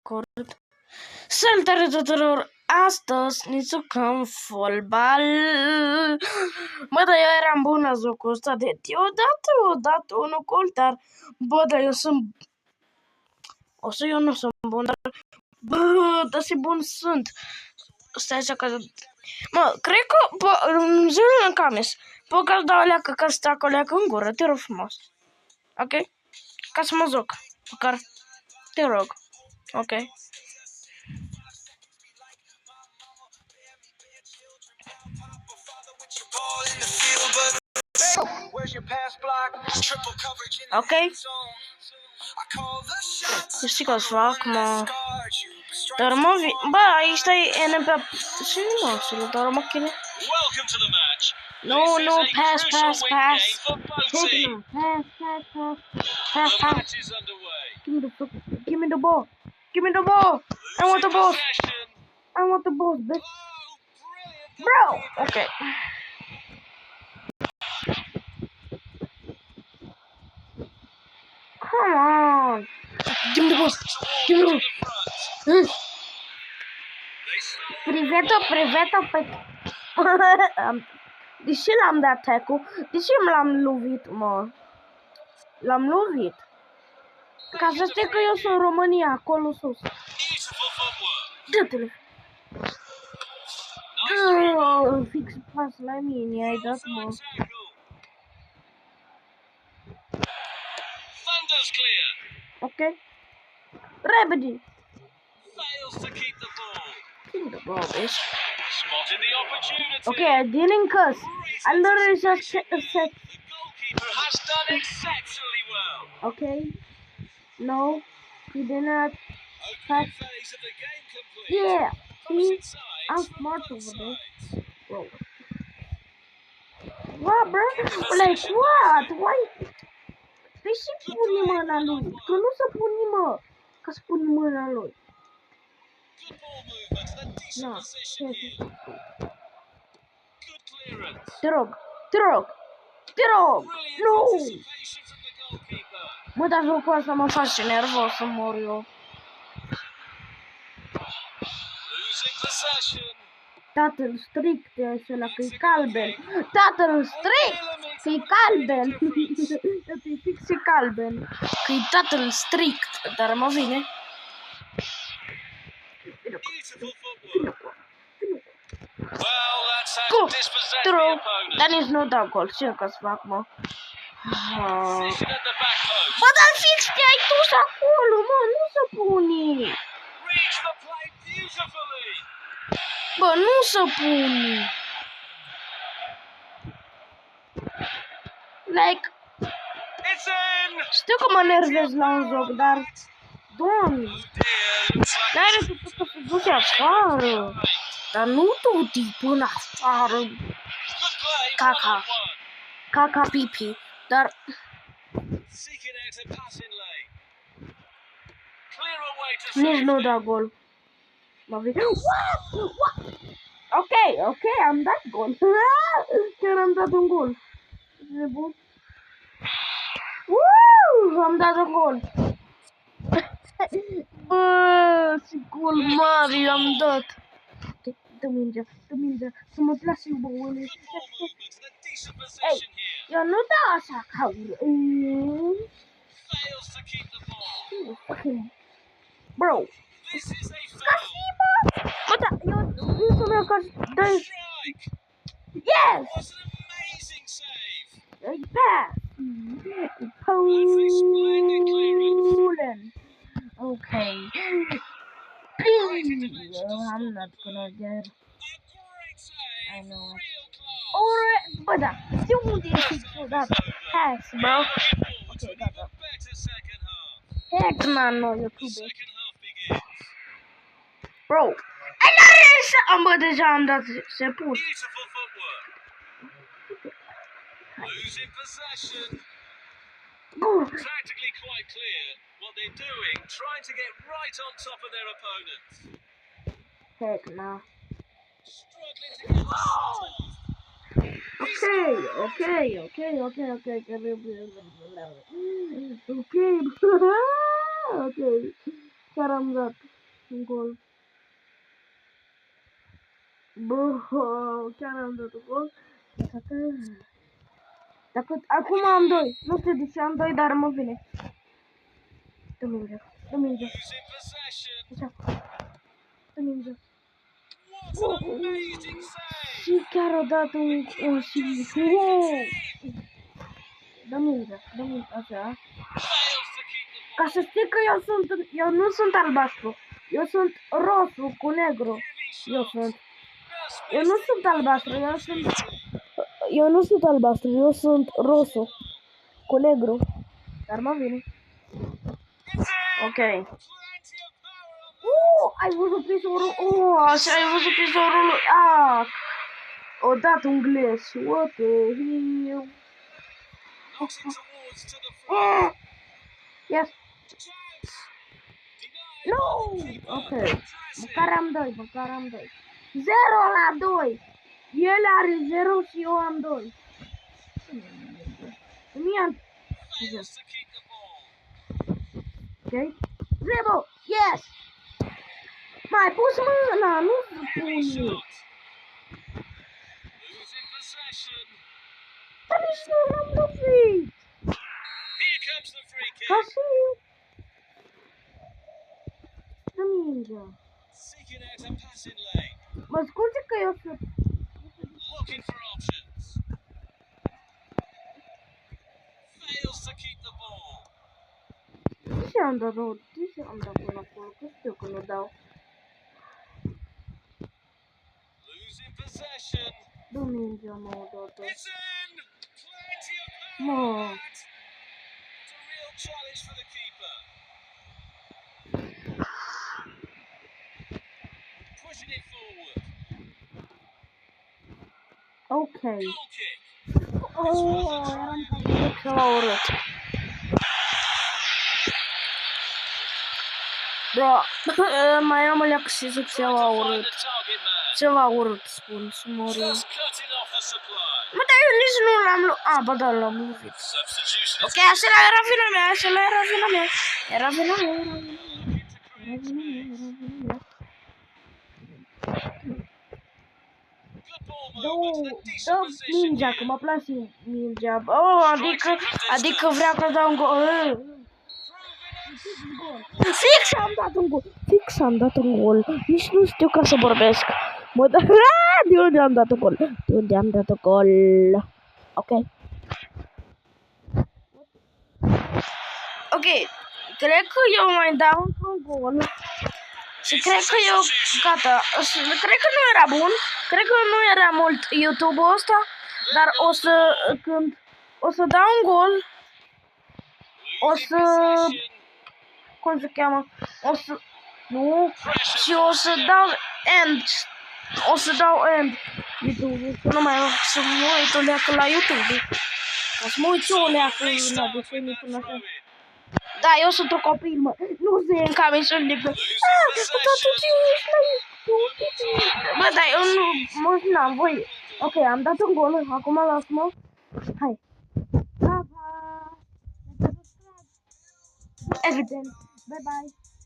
Corect. Salutare tuturor! Astăzi ne jucăm fotbal. Bă, dar eu eram bun la jocul ăsta de odată unul gol, dar bă, dar eu sunt... eu nu sunt bun, dar bă, dar și bun sunt. Stai așa că... Mă, cred că, bă, zilele în camis, bă, că dau alea că stă o leacă în gură, te rog frumos. Ok? Ca să mă joc. Măcar, te rog. Ok. Ok? Știi că fac, mă. Dar mă bă, aici stai NP și nu mă absolut, dar mă chine. No, pass. Pass. Give me the ball. I want the ball, bitch. Bro. Okay. Come on. Give me the ball. Priveto pe... Deși l-am dat tackle, deși l-am lovit, mă. L-am lovit. Ca să știi că eu sunt România, acolo sus. Dă-te-le. Fix pas la mine, ai dat, mă. Ok. Repede. Keep the ball, bitch. Okay, I didn't cuss. I literally just said. Okay. No, he did not. Pass. Yeah. See, I'm smart over there. Bro. What, bro? Like what? Why? Păi și pune mâna lui. Că nu se pune, mă. Că se pune mâna lui. No. Te rog. Nu! Mă, dar jocul ăsta mă face nervos să mor eu. Tatăl strict e acela, că-i calben. Tatăl strict! Că-i calben. Tatăl fix e calben. Că-i tatăl strict. Dar mă vine. Go! Throw! Dar nici nu dau gol. Ce că-ți fac, mă? Bă, dar fix te-ai dus acolo, mă, nu se pune. Bă, nu se pune. Like... Știu că mă nervez la un joc, dar... Doamne! N-are să pot să duci afară. Dar nu tot până afară. Caca pipi. Dar... Nici nu da gol. Mă vede. Ok, am dat gol. Chiar am dat un gol. E bun. Am dat un gol. Bă, ce gol mare am dat. Dă mingea. Să mă plase băule. Ei, eu nu dau așa ca bro. Bă, da, eu să merg ca dai. Yes! Pass! Poland. Okay. Please. I'm not gonna get. I know. Alright, but still won't do that pass, bro. Okay, got that. Heck, man, no, you're too big. Bro. Am deja am dat se put. Losing possession. Good. Tactically quite clear what they're doing, trying to get right on top of their opponents. Heck no. Struggling to get the shot off. Okay. Okay. Chiar am dat. un gol. Bă, chiar am dat un gol. Acum am 2. Nu știu de ce am 2, dar mă vine. Dă mingea. Losing possession. Așa. Dă mingea. What an amazing save. Și chiar a dat un și wow! Dă mingea. Așa. Fails to keep the ball. Ca să știi că eu nu sunt albastru. Eu sunt roșu cu negru. Eu nu sunt albastru, eu nu sunt albastru, eu sunt roșu cu negru. Dar mă vine. Ok. Plenty of power on the Ai văzut prizorul? Așa ai văzut prizorul lui. O dat un glitch. What the hell? knocks it towards to the front. Yes. Chance. Denied. No! Ok. Măcar am 2. 0 la 2. El are 0 și eu am 2. Fails to keep the ball. Ok. Dribble. Yes. Mai pus mâna, nu pune. Shot. Losing possession. Dar nici nu l-am lovit. Here comes the free kick. Ca și eu. Dă mingea. Seeking out a passing lane. Mă scuze că eu sunt... Looking for options. Fails to keep the ball. De ce am dat până acolo? Că știu că nu dau. Losing possession. Dă mingea, mă, odată. It's in. Plenty of power. Mă. on that. It's a real challenge for the keeper. Pushing it forward. Ok. Goal kick. Eram pe ceva urât. Bro, mai am o leacă și zic ceva Find urât. the target man. Ceva urât spun, să mă urât. Just cutting off the supply. Mă, dar eu nici nu l-am luat. Ba da, l-am lovit. Substitution. Ok, acela era vina mea. Era vina mea. Good ball Dă movement and a decent position mingea, here. că mă place mingea. Adică vreau să dau un gol. Fix am dat un gol. Nici nu știu ca să vorbesc. De unde am dat un gol? Ok. Ok. Cred că eu mai dau un gol. Și cred că eu, gata, cred că nu era bun, cred că nu era mult YouTube-ul ăsta, dar când o să dau un gol, cum se cheamă, și o să dau end YouTube-ul, că nu mai vreau să mă uit o leacă la YouTube, ca să mă uit eu o leacă la desenii până așa. Da, eu sunt un copil, mă. Nu se în camisul de pe... Bă, dar eu nu... n-am voie. Ok, am dat un gol, acum lasă-mă. Hai. Pa, pa. Evident. Bye, bye.